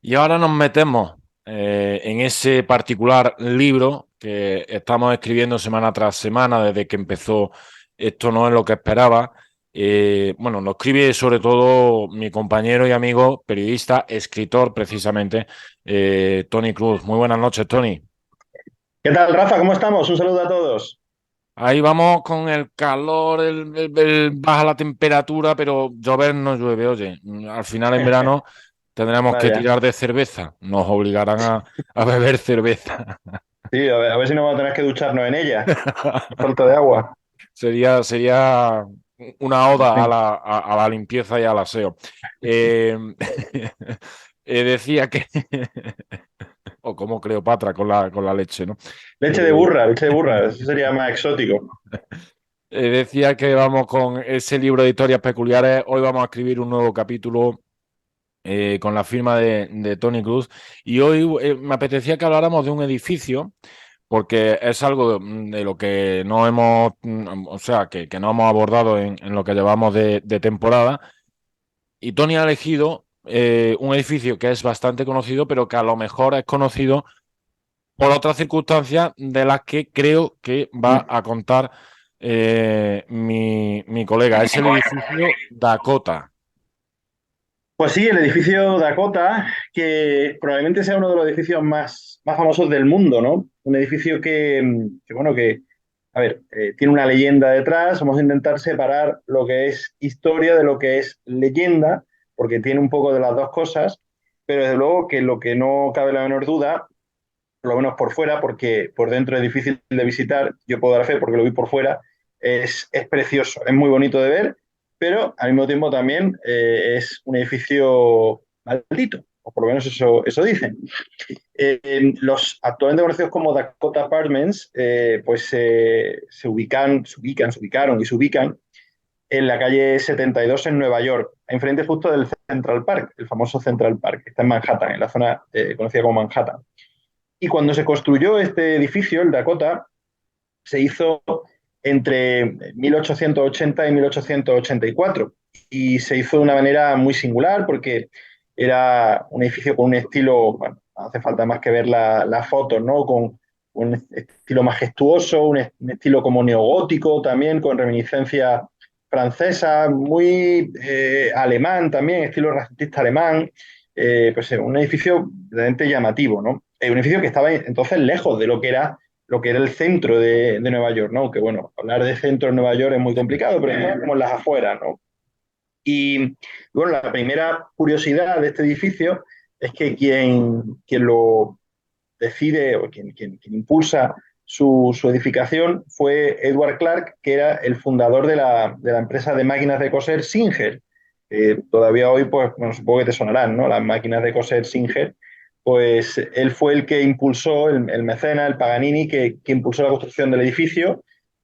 Y ahora nos metemos en ese particular libro que estamos escribiendo semana tras semana desde que empezó Esto no es lo que esperaba. Bueno, lo escribe sobre todo mi compañero y amigo, periodista, escritor precisamente, Tony Cruz. Muy buenas noches, Tony. ¿Qué tal, Rafa? ¿Cómo estamos? Un saludo a todos. Ahí vamos con el calor, baja la temperatura, pero llover no llueve. Oye, al final en verano tendremos que Vaya. tirar de cerveza. Nos obligarán a beber cerveza. Sí, a ver si no vamos a tener que ducharnos en ella. Falta de agua. Sería una En oda a fin. la limpieza y al aseo. Eh, decía que, o como Cleopatra con la leche, ¿no? Eh, Leche de burra, eso sería más exótico. decía que vamos con ese libro de historias peculiares. Hoy vamos a escribir un nuevo capítulo con la firma de Tony Cruz. Y hoy me apetecía que habláramos de un edificio, porque es algo de lo que no hemos, o sea, que no hemos abordado en lo que llevamos de temporada. Y Tony ha elegido un edificio que es bastante conocido, pero que a lo mejor es conocido por otras circunstancias de las que creo que va a contar mi colega. Es el edificio Dakota. Pues sí, el edificio Dakota, que probablemente sea uno de los edificios más famosos del mundo, ¿no? Un edificio a ver, tiene una leyenda detrás. Vamos a intentar separar lo que es historia de lo que es leyenda, porque tiene un poco de las dos cosas, pero desde luego que lo que no cabe la menor duda, por lo menos por fuera, porque por dentro es difícil de visitar, yo puedo dar fe porque lo vi por fuera, es precioso, es muy bonito de ver, pero al mismo tiempo también es un edificio maldito, o por lo menos eso dicen. Los actualmente conocidos como Dakota Apartments, pues se ubicaron y se ubican en la calle 72 en Nueva York, enfrente justo del Central Park, el famoso Central Park, que está en Manhattan, en la zona conocida como Manhattan. Y cuando se construyó este edificio, el Dakota, se hizo entre 1880 y 1884 y se hizo de una manera muy singular porque era un edificio con un estilo, bueno, no hace falta más que ver las fotos, ¿no? Con un estilo majestuoso, un estilo como neogótico también, con reminiscencia francesa, muy alemán también, estilo renacentista alemán, pues un edificio realmente llamativo, ¿no? Un edificio que estaba entonces lejos de lo que era el centro de Nueva York, ¿no? Que bueno, hablar de centro en Nueva York es muy complicado, pero estaba como en las afueras, ¿no? Y bueno, la primera curiosidad de este edificio es que quien lo decide o quien impulsa su edificación fue Edward Clark, que era el fundador de la empresa de máquinas de coser Singer. Todavía hoy, pues, bueno, supongo que te sonarán, ¿no? Las máquinas de coser Singer. Pues él fue el que impulsó, el mecena, el Paganini, que impulsó la construcción del edificio,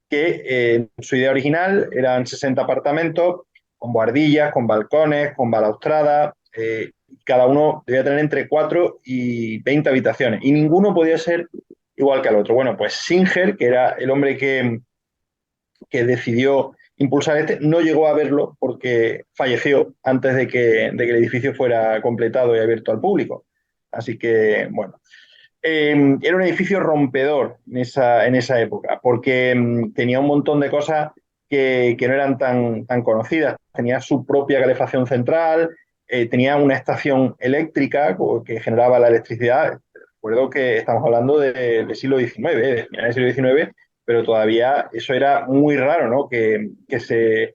que su idea original eran 60 apartamentos con buhardillas, con balcones, con balaustrada, cada uno debía tener entre 4 y 20 habitaciones y ninguno podía ser igual que al otro. Bueno, pues Singer, que era el hombre que decidió impulsar este, no llegó a verlo porque falleció antes de que el edificio fuera completado y abierto al público. Así que, bueno, era un edificio rompedor en esa época, porque tenía un montón de cosas que no eran tan conocidas. Tenía su propia calefacción central, tenía una estación eléctrica que generaba la electricidad. Recuerdo que estamos hablando del siglo XIX, del final del siglo XIX, pero todavía eso era muy raro, ¿no? Que se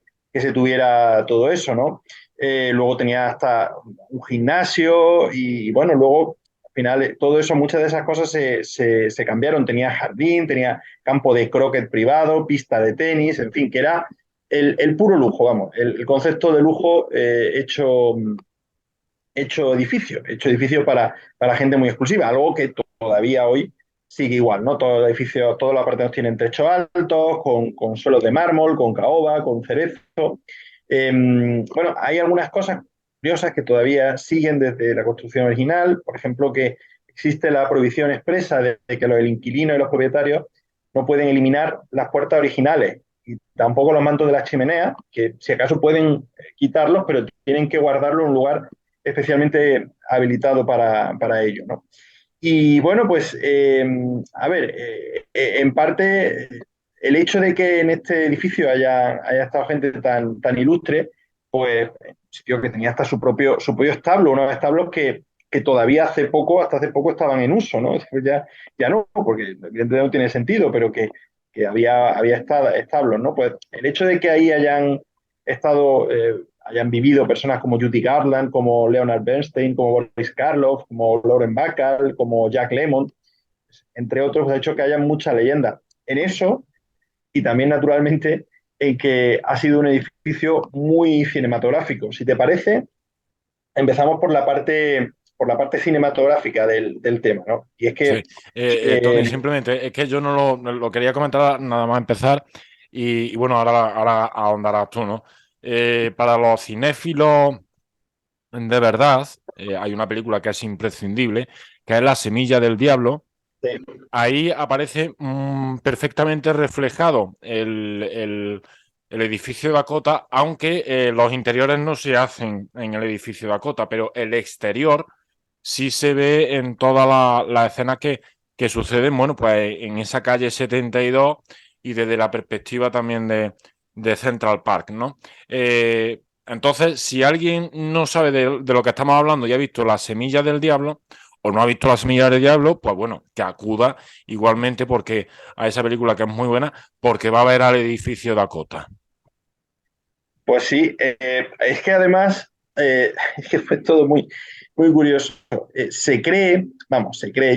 tuviera todo eso, ¿no? Luego tenía hasta un gimnasio y bueno, luego al final todo eso, muchas de esas cosas se cambiaron. Tenía jardín, tenía campo de croquet privado, pista de tenis, en fin, que era el puro lujo, vamos, el concepto de lujo hecho edificio para gente muy exclusiva, algo que todavía hoy sigue igual, ¿no? Todo el edificio, todos los apartamentos tienen techos altos, con suelos de mármol, con caoba, con cerezo. Bueno, hay algunas cosas curiosas que todavía siguen desde la construcción original, por ejemplo, que existe la prohibición expresa de que los inquilinos y los propietarios no pueden eliminar las puertas originales y tampoco los mantos de las chimeneas, que si acaso pueden quitarlos, pero tienen que guardarlo en un lugar especialmente habilitado para ello, ¿no? Y bueno, pues, a ver, en parte, el hecho de que en este edificio haya estado gente tan ilustre, pues, sitio que tenía hasta su propio establo, unos establos que todavía hasta hace poco estaban en uso, ¿no? Ya no, porque evidentemente no tiene sentido, pero que había establos, ¿no? Pues el hecho de que ahí hayan vivido personas como Judy Garland, como Leonard Bernstein, como Boris Karloff, como Lauren Bacall, como Jack Lemmon, entre otros, ha hecho que haya mucha leyenda en eso y también, naturalmente, en que ha sido un edificio muy cinematográfico. Si te parece, empezamos por la parte cinematográfica del tema, ¿no? Y es Sí. que, Tony, eh, simplemente es que yo no lo quería comentar nada más empezar y bueno, ahora ahondarás tú, ¿no? Para los cinéfilos de verdad, hay una película que es imprescindible, que es La Semilla del Diablo. eh, Ahí aparece perfectamente reflejado el edificio Dakota, aunque los interiores no se hacen en el edificio Dakota, pero el exterior sí se ve en todas las escenas que suceden, bueno, pues en esa calle 72 y desde la perspectiva también de Central Park, ¿no? Entonces, si alguien no sabe de lo que estamos hablando y ha visto La Semilla del Diablo, o no ha visto La Semilla del Diablo, pues bueno, que acuda igualmente porque a esa película que es muy buena, porque va a ver al edificio Dakota. pues sí, es que además, es que fue todo muy curioso. Se cree,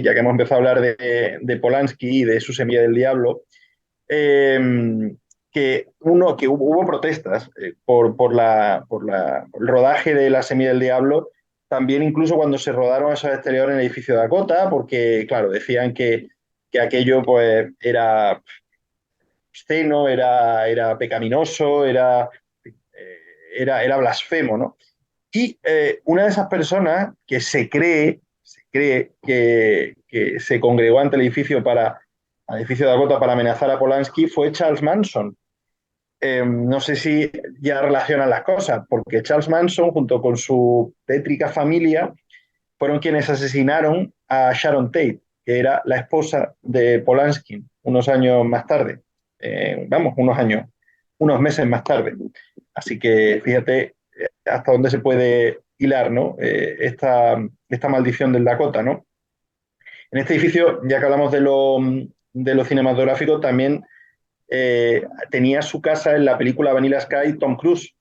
ya que hemos empezado a hablar de Polanski y de su Semilla del Diablo, eh, que hubo protestas por el rodaje de La Semilla del Diablo, también incluso cuando se rodaron esos exteriores en el edificio de Dakota, porque, claro, decían que aquello pues era obsceno, era pecaminoso, era blasfemo, ¿no? Y una de esas personas que se cree que se congregó ante al edificio de Dakota para amenazar a Polanski fue Charles Manson. No sé si ya relacionan las cosas, porque Charles Manson, junto con su tétrica familia, fueron quienes asesinaron a Sharon Tate, que era la esposa de Polanski, unos años más tarde. Unos meses más tarde. Así que fíjate hasta dónde se puede hilar, ¿no? Esta maldición del Dakota, ¿no? En este edificio, ya que hablamos de lo cinematográfico, también tenía su casa en la película Vanilla Sky Tom Cruise,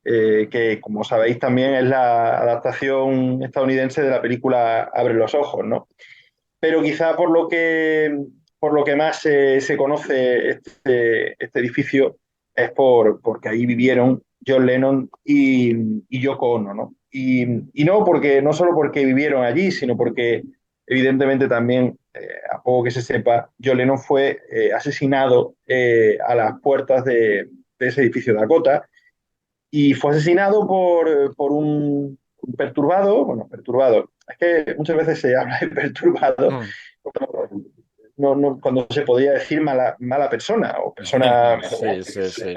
que como sabéis también es la adaptación estadounidense de la película Abre los ojos, ¿no? Pero quizá por lo que más se conoce este edificio es porque ahí vivieron John Lennon y Yoko Ono, ¿no? Y no solo porque vivieron allí, sino porque evidentemente también, a poco que se sepa, John Lennon fue asesinado a las puertas de ese edificio de Dakota y fue asesinado por un perturbado, bueno, perturbado, es que muchas veces se habla de perturbado, Mm. cuando se podía decir mala persona o persona... Sí, sí, sí.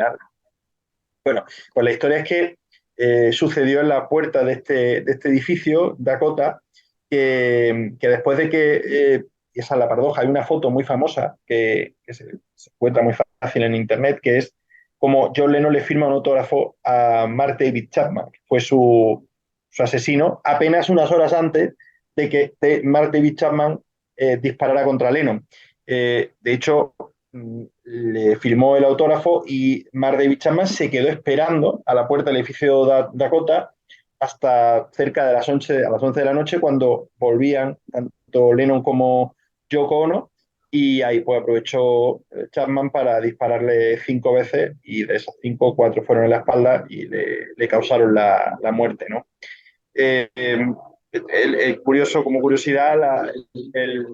Bueno, pues la historia es que sucedió en la puerta de este edificio, Dakota, que después de y esa es la paradoja, hay una foto muy famosa que se encuentra muy fácil en internet, que es como John Lennon le firma un autógrafo a Mark David Chapman, que fue su asesino, apenas unas horas antes de que Mark David Chapman disparara contra Lennon. De hecho, le firmó el autógrafo y Mark David Chapman se quedó esperando a la puerta del edificio Dakota hasta cerca de las 11 de la noche, cuando volvían tanto Lennon como Yoko Ono, y ahí pues aprovechó Chapman para dispararle 5 veces, y de esas 5, 4 fueron en la espalda y le causaron la muerte, ¿no? Eh, eh, Curioso, como curiosidad, el,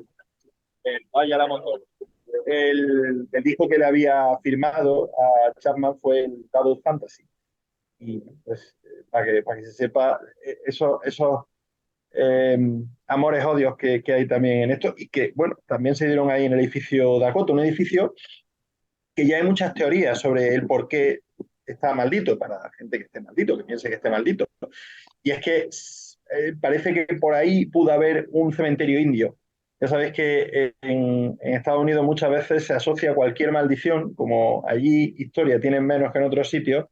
vaya la motor. El disco que le había firmado a Chapman fue el Double Fantasy. Y pues, para que se sepa, esos amores, odios que hay también en esto, y que, bueno, también se dieron ahí en el edificio Dakota, un edificio que ya hay muchas teorías sobre el por qué está maldito, para la gente que esté maldito, que piense que esté maldito. Y es que parece que por ahí pudo haber un cementerio indio. Ya sabéis que en Estados Unidos muchas veces se asocia cualquier maldición, como allí historia tienen menos que en otros sitios,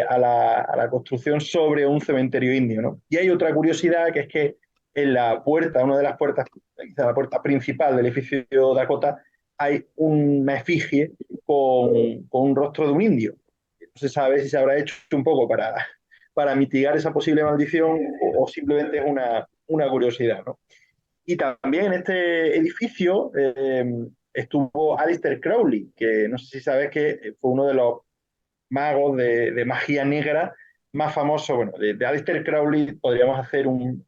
a la construcción sobre un cementerio indio, ¿no? Y hay otra curiosidad que es que en la puerta, una de las puertas, quizá la puerta principal del edificio Dakota, hay una efigie con un rostro de un indio. No se sabe si se habrá hecho un poco para mitigar esa posible maldición o simplemente es una curiosidad, ¿no? Y también en este edificio estuvo Aleister Crowley, que no sé si sabes que fue uno de los magos de magia negra más famosos. Bueno, de Aleister Crowley podríamos hacer un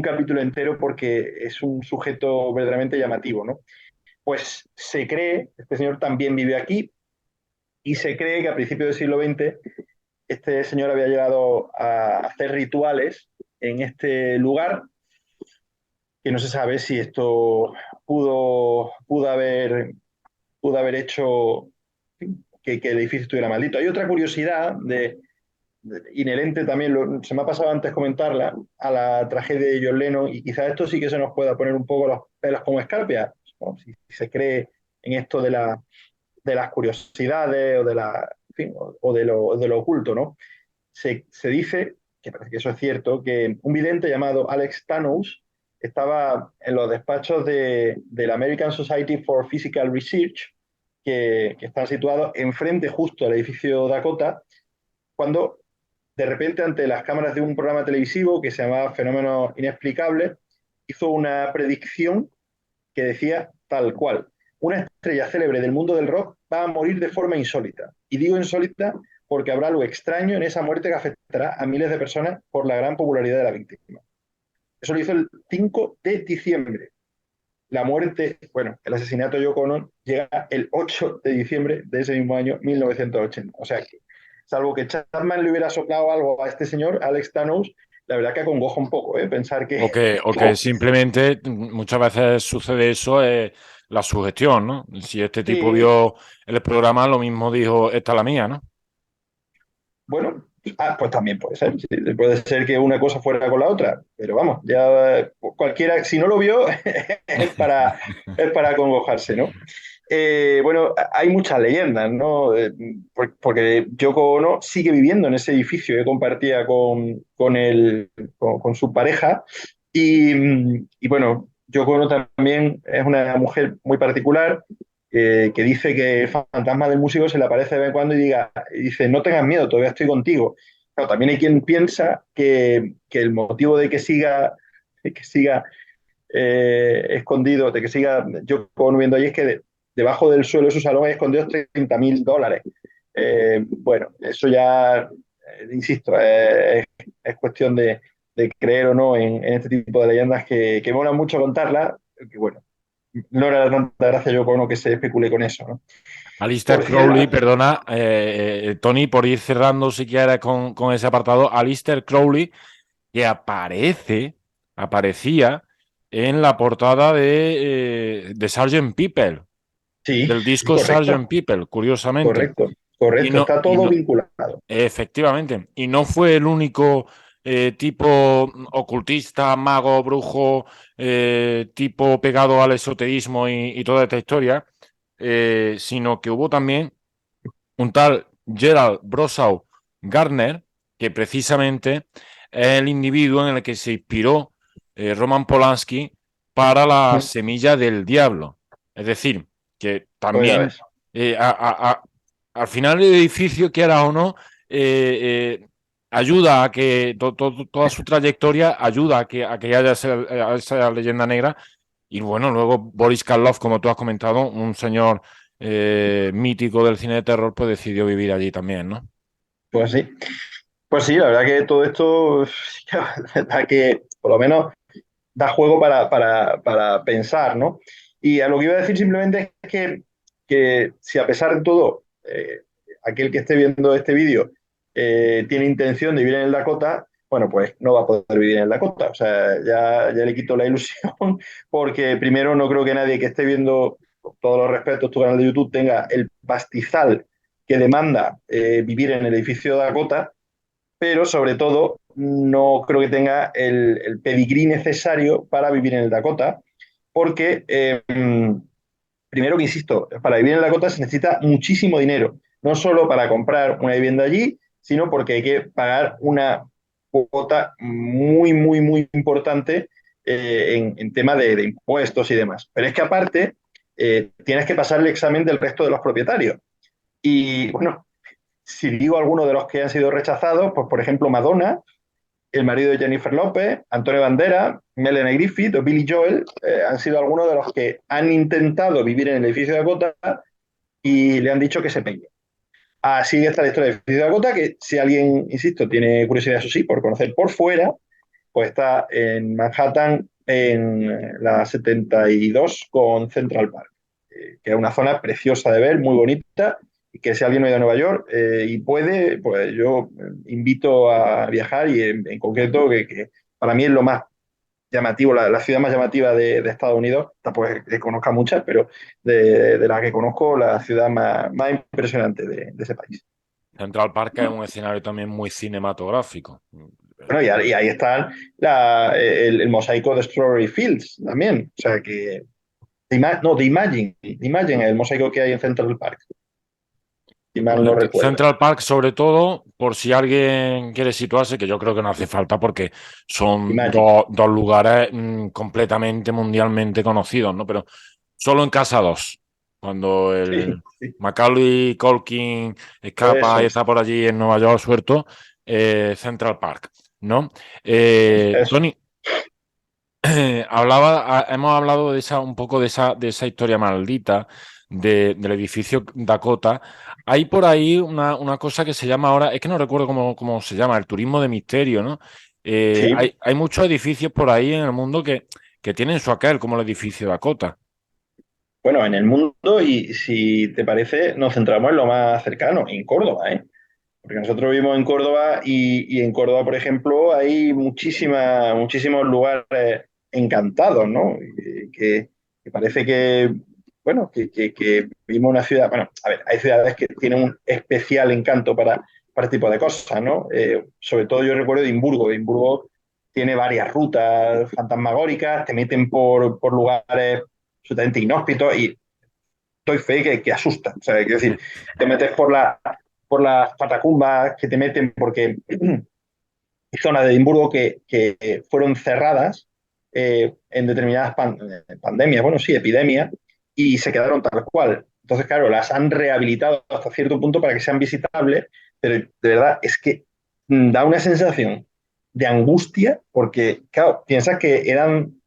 capítulo entero porque es un sujeto verdaderamente llamativo, ¿no? Pues se cree, este señor también vive aquí, y se cree que a principios del siglo XX este señor había llegado a hacer rituales en este lugar, que no se sabe si esto pudo haber hecho que el edificio estuviera maldito. Hay otra curiosidad inherente también, se me ha pasado antes comentarla, a la tragedia de John Lennon, y quizás esto sí que se nos pueda poner un poco los pelos como escarpia, ¿no? Si se cree en esto de las curiosidades o en fin, de lo oculto, ¿no? Se dice, que parece que eso es cierto, que un vidente llamado Alex Tanos estaba en los despachos de la American Society for Physical Research, que están situados enfrente justo al edificio Dakota, cuando de repente ante las cámaras de un programa televisivo que se llamaba Fenómenos Inexplicables, hizo una predicción que decía tal cual: una estrella célebre del mundo del rock va a morir de forma insólita. Y digo insólita porque habrá algo extraño en esa muerte que afectará a miles de personas por la gran popularidad de la víctima. Eso lo hizo el 5 de diciembre. La muerte, bueno, el asesinato de Yoko Ono llega el 8 de diciembre de ese mismo año, 1980. O sea que, salvo que Chapman le hubiera soplado algo a este señor, Alex Tanos, la verdad que acongoja un poco, pensar O que simplemente muchas veces sucede eso, la sugestión, ¿no? Si este tipo sí, vio el programa, lo mismo dijo, esta es la mía, ¿no? bueno, pues también puede ser. Sí, puede ser que una cosa fuera con la otra, pero vamos, ya cualquiera, si no lo vio, es para acongojarse, ¿no? Bueno, hay muchas leyendas, ¿no? Porque Yoko Ono sigue viviendo en ese edificio que compartía con su pareja. Y bueno, Yoko Ono también es una mujer muy particular, que dice que el fantasma del músico se le aparece de vez en cuando y dice: no tengas miedo, todavía estoy contigo. Claro, también hay quien piensa que el motivo de que siga escondido, de que siga yo viendo ahí, es que debajo del suelo de su salón hay escondidos $30.000. Bueno, eso ya, insisto, es cuestión de creer o no en este tipo de leyendas que molan mucho contarlas, que bueno, no era tanta gracia yo con uno que se especule con eso, ¿no? Alistair Por Crowley, cierto, perdona, Tony, por ir cerrando si quieres con ese apartado, Alistair Crowley, que aparecía en la portada de Sgt. Pepper, sí, del disco correcto, Sgt. Pepper, curiosamente. correcto, Y correcto, no, está y todo no, vinculado. efectivamente, y no fue el único tipo ocultista, mago, brujo, tipo pegado al esoterismo y toda esta historia, sino que hubo también un tal Gerald Brossaw Gardner, que precisamente es el individuo en el que se inspiró Roman Polanski para La Semilla del Diablo. Es decir, que Pues ya también ves. eh, a, a, a, al final el edificio, quiera o no, ayuda a que toda su trayectoria ayuda a que haya esa leyenda negra. Y bueno, luego Boris Karloff, como tú has comentado, un señor mítico del cine de terror, pues decidió vivir allí también, ¿no? Pues sí. Pues sí, la verdad que todo esto da que, por lo menos, da juego para pensar, ¿no? Y a lo que iba a decir simplemente es que si a pesar de todo, aquel que esté viendo este vídeo tiene intención de vivir en el Dakota, bueno, pues no va a poder vivir en el Dakota. O sea, ya le quito la ilusión, porque primero no creo que nadie que esté viendo, con todos los respetos, tu canal de YouTube tenga el pastizal que demanda vivir en el edificio Dakota, pero sobre todo no creo que tenga el pedigrí necesario para vivir en el Dakota, porque primero que insisto, para vivir en el Dakota se necesita muchísimo dinero, no solo para comprar una vivienda allí, sino porque hay que pagar una cuota muy, muy, muy importante en tema de impuestos y demás. Pero es que aparte tienes que pasar el examen del resto de los propietarios. Y bueno, si digo algunos de los que han sido rechazados, pues por ejemplo Madonna, el marido de Jennifer López, Antonio Banderas, Melanie Griffith o Billy Joel, han sido algunos de los que han intentado vivir en el edificio de Dakota y le han dicho que se pegue. Así está la historia del edificio de Dakota, que si alguien, insisto, tiene curiosidad, eso sí, por conocer por fuera, pues está en Manhattan, en la 72 con Central Park, que es una zona preciosa de ver, muy bonita, y que si alguien no ha ido a Nueva York y puede, pues yo invito a viajar y en concreto que para mí es lo más llamativo, la ciudad más llamativa de Estados Unidos, tampoco es que conozca muchas, pero de las que conozco, la ciudad más impresionante de ese país. Central Park es un escenario también muy cinematográfico. Bueno, y ahí está el mosaico de Strawberry Fields también. O sea que. No, de Imagine, el mosaico que hay en Central Park, si mal no recuerdo. Central Park, sobre todo, por si alguien quiere situarse, que yo creo que no hace falta porque son Imagine. dos lugares completamente mundialmente conocidos, ¿no? Pero solo en casa dos, cuando Sí, el sí, Macaulay Culkin escapa eso y es. está por allí en Nueva York suelto, Central Park, ¿no? Eso. Tony, hemos hablado de esa, un poco de esa historia maldita del edificio Dakota. Hay por ahí una cosa que se llama ahora, es que no recuerdo cómo se llama, el turismo de misterio, ¿no? Sí. Hay muchos edificios por ahí en el mundo que tienen su aquel, como el edificio Dakota. Bueno, en el mundo, y si te parece, nos centramos en lo más cercano, en Córdoba, ¿eh? Porque nosotros vivimos en Córdoba y en Córdoba, por ejemplo, hay muchísimos lugares encantados, ¿no? Que parece que, bueno, que vivimos una ciudad, bueno, a ver, hay ciudades que tienen un especial encanto para este tipo de cosas, ¿no? Sobre todo yo recuerdo Edimburgo tiene varias rutas fantasmagóricas, te meten por lugares absolutamente inhóspitos y doy fe que asustan. O sea, quiero decir, te metes por las catacumbas que te meten porque hay zonas de Edimburgo que fueron cerradas en determinadas pandemias, bueno, sí, epidemias, y se quedaron tal cual. Entonces, claro, las han rehabilitado hasta cierto punto para que sean visitables, pero de verdad es que da una sensación de angustia porque, claro, piensas que eran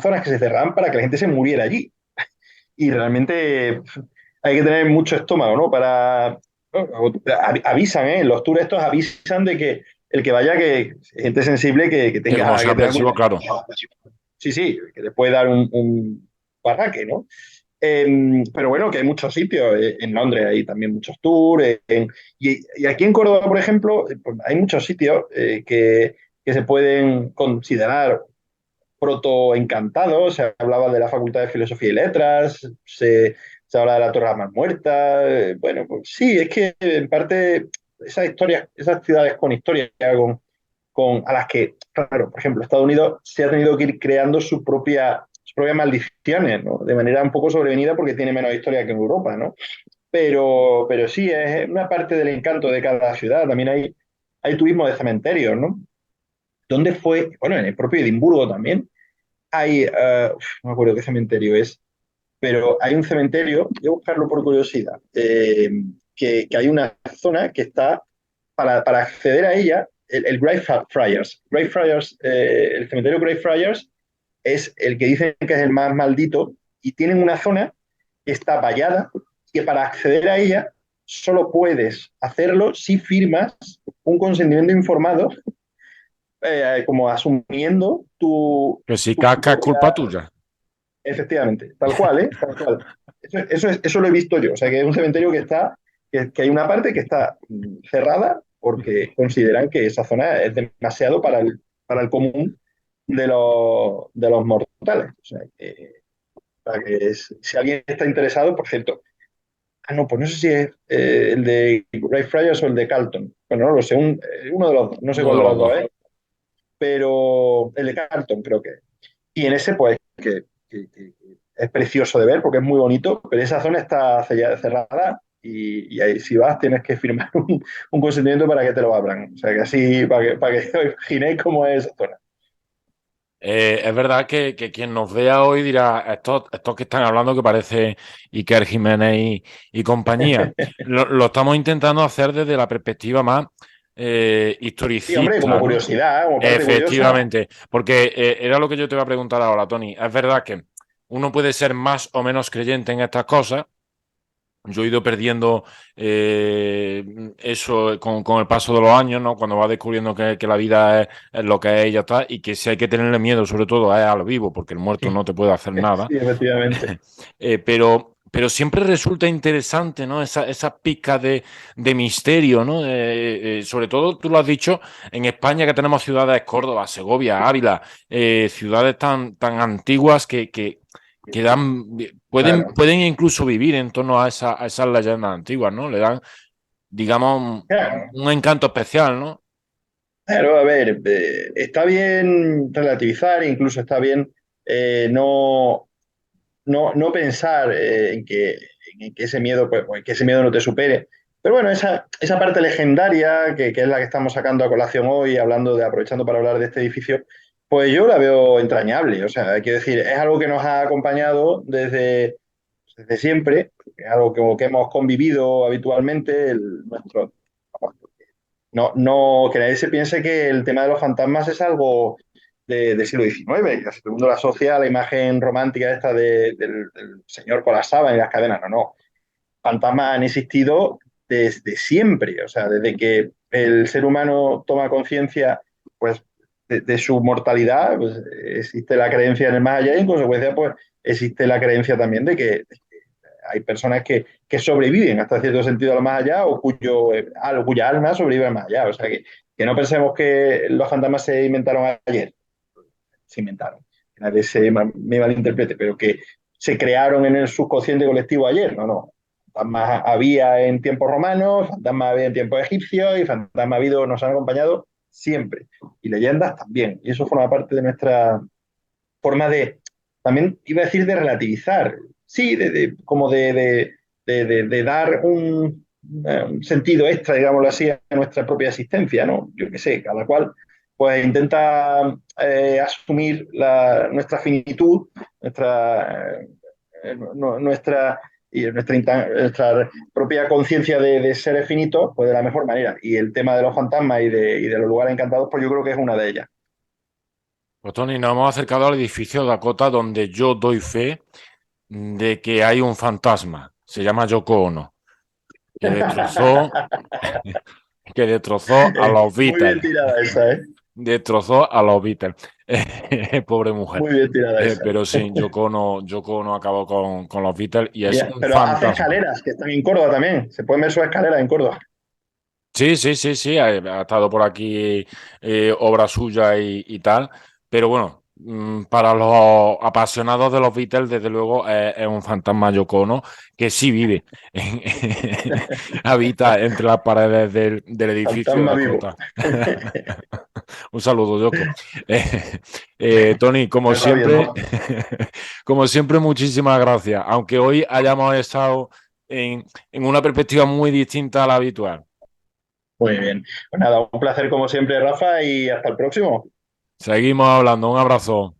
zonas que se cerraban para que la gente se muriera allí y realmente hay que tener mucho estómago, ¿no? ¿no? Avisan, ¿eh? Los tours estos avisan de que el que vaya, que gente sensible que Que como tenga sea que tener agresivo, claro. cuidado. Sí, sí, que le puede dar un barraque, ¿no? Pero bueno, que hay muchos sitios. En Londres hay también muchos tours. Y aquí en Córdoba, por ejemplo, pues hay muchos sitios que se pueden considerar proto-encantado, se hablaba de la Facultad de Filosofía y Letras, se habla de la Torre de la Mar Muerta. Bueno, pues sí, es que en parte esas historias, esas ciudades con historia, a las que, claro, por ejemplo, Estados Unidos se ha tenido que ir creando sus propias maldiciones, ¿no? De manera un poco sobrevenida porque tiene menos historia que en Europa, ¿no? Pero sí, es una parte del encanto de cada ciudad. También hay turismo de cementerios, ¿no? ¿Dónde fue? Bueno, en el propio Edimburgo también no me acuerdo qué cementerio es, pero hay un cementerio, voy a buscarlo por curiosidad, que hay una zona que está, para acceder a ella, el Greyfriars. El cementerio Greyfriars es el que dicen que es el más maldito y tienen una zona que está vallada y que para acceder a ella solo puedes hacerlo si firmas un consentimiento informado, como asumiendo Que si tu casca es propia. culpa tuya. Efectivamente, tal cual, ¿eh? Tal cual. Eso lo he visto yo. O sea, que es un cementerio que hay una parte que está cerrada porque consideran que esa zona es demasiado para el común de los mortales. O sea, si alguien está interesado, por cierto, no, pues no sé si es el de Greyfriars o el de Carlton. Bueno, no lo sé, uno de los dos, no sé Uno cuál de de los los dos. dos es. pero el de Carlton creo que. Y en ese, pues, que es precioso de ver porque es muy bonito, pero esa zona está cerrada y ahí si vas tienes que firmar un consentimiento para que te lo abran. O sea, que así, para que os imaginéis cómo es esa zona. Es verdad que quien nos vea hoy dirá, estos que están hablando que parece Iker Jiménez y compañía. Lo estamos intentando hacer desde la perspectiva más Sí, hombre, como historicista, ¿no? curiosidad, como parte curiosa. Efectivamente, porque era lo que yo te iba a preguntar ahora, Tony. Es verdad que uno puede ser más o menos creyente en estas cosas. Yo he ido perdiendo eso con el paso de los años, ¿no? Cuando vas descubriendo que la vida es lo que es y ya está, y que si hay que tenerle miedo, sobre todo, es al vivo, porque el muerto no te puede hacer nada. Sí, efectivamente. Pero siempre resulta interesante, ¿no? Esa pizca de misterio, ¿no? Sobre todo, tú lo has dicho, en España que tenemos ciudades, Córdoba, Segovia, Ávila, ciudades tan antiguas que Claro. pueden incluso vivir en torno a esas leyendas antiguas, ¿no? Le dan, digamos, Claro, un encanto especial, ¿no? claro, a ver, está bien relativizar, incluso está bien no, no pensar en que ese miedo, pues, que ese miedo no te supere. Pero bueno, esa parte legendaria, que es la que estamos sacando a colación hoy, aprovechando para hablar de este edificio, pues yo la veo entrañable. O sea, quiero decir, es algo que nos ha acompañado desde siempre, es algo que hemos convivido habitualmente, que nadie se piense que el tema de los fantasmas es algo del siglo XIX. Casi todo el mundo lo asocia a la imagen romántica esta del señor con la sábana y las cadenas. No, no. Fantasmas han existido desde siempre. O sea, desde que el ser humano toma conciencia, pues, de su mortalidad, pues, existe la creencia en el más allá y en consecuencia, pues, existe la creencia también de que hay personas que sobreviven hasta cierto sentido al más allá o cuya alma sobrevive al más allá. O sea, que no pensemos que los fantasmas se inventaron ayer, se inventaron, que nadie me malinterprete, pero que se crearon en el subconsciente colectivo ayer, no, no. Fantasmas había en tiempos romanos, fantasmas había en tiempos egipcios y fantasmas ha habido, nos han acompañado siempre. Y leyendas también. Y eso forma parte de nuestra forma también iba a decir de relativizar, sí, como de dar un sentido extra, digámoslo así, a nuestra propia existencia, ¿no? Yo qué sé, cada cual pues intenta asumir nuestra finitud, nuestra, nuestra propia conciencia de seres finitos, pues de la mejor manera. Y el tema de los fantasmas y de los lugares encantados, pues yo creo que es una de ellas. Pues Tony, nos hemos acercado al edificio Dakota donde yo doy fe de que hay un fantasma. Se llama Yoko Ono, que destrozó, que destrozó a los Muy bien Beatles. tirada esa, ¿eh? Destrozó a los Beatles. Pobre mujer. Muy bien tirada esa. Pero sí, Yoko Ono acabó con los Beatles y es Mira, un pero hace fantasma. escaleras que están en Córdoba también. Se pueden ver sus escaleras en Córdoba. Sí, sí, sí, sí, ha estado por aquí obra suya y tal, pero bueno, para los apasionados de los Beatles, desde luego es un fantasma Yoko Ono que sí vive, habita entre las paredes del edificio de Fantasma vivo. Dakota. Un saludo, Yoko. Tony, como Me está siempre, viendo. como siempre, muchísimas gracias, aunque hoy hayamos estado en una perspectiva muy distinta a la habitual. Muy bien. Pues nada, un placer como siempre, Rafa, y hasta el próximo. Seguimos hablando. Un abrazo.